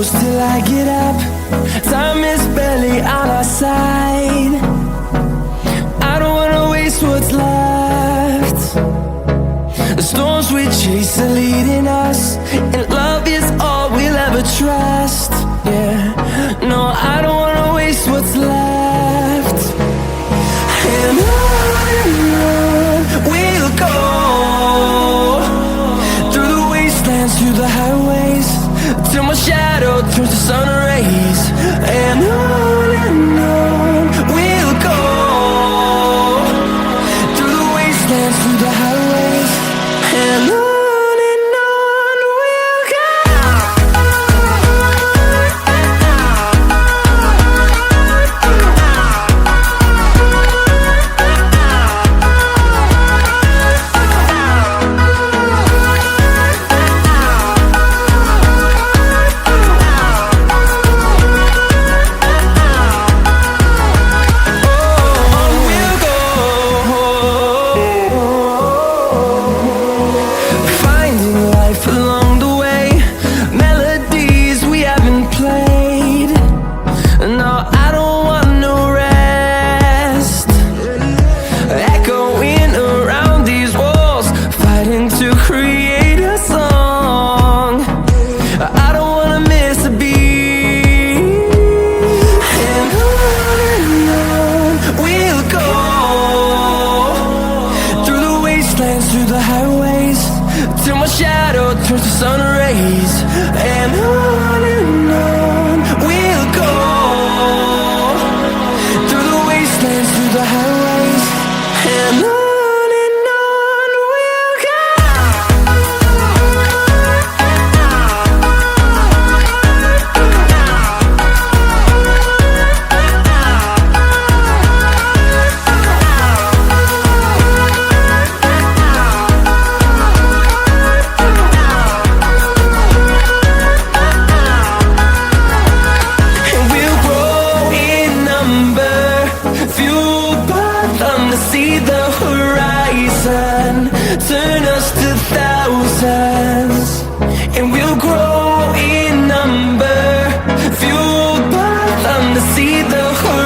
close till I get up. Time is barely on our side. I don't wanna waste what's left. The storms we chase are leading us, and love is all we'll ever trust. Yeah, no, I don't wanna waste what's left. And on we'll go, through the wastelands, through the highways, till my shadow turns to sun rays. And on we'll go, through the wastelands, through the highways, and on we'll go. Along the way, melodies we haven't played. No, I don't want no rest. Echoing around these walls, fighting to create a song. I don't wanna miss a beat. And on we'll go, through the wastelands, through the highways, till my shadow turns to sun rays. And on we'll go, through the wastelands, through the highways, and on we'll go. See the horizon, turn us to thousands, and we'll grow in number, fueled by them to see the horizon.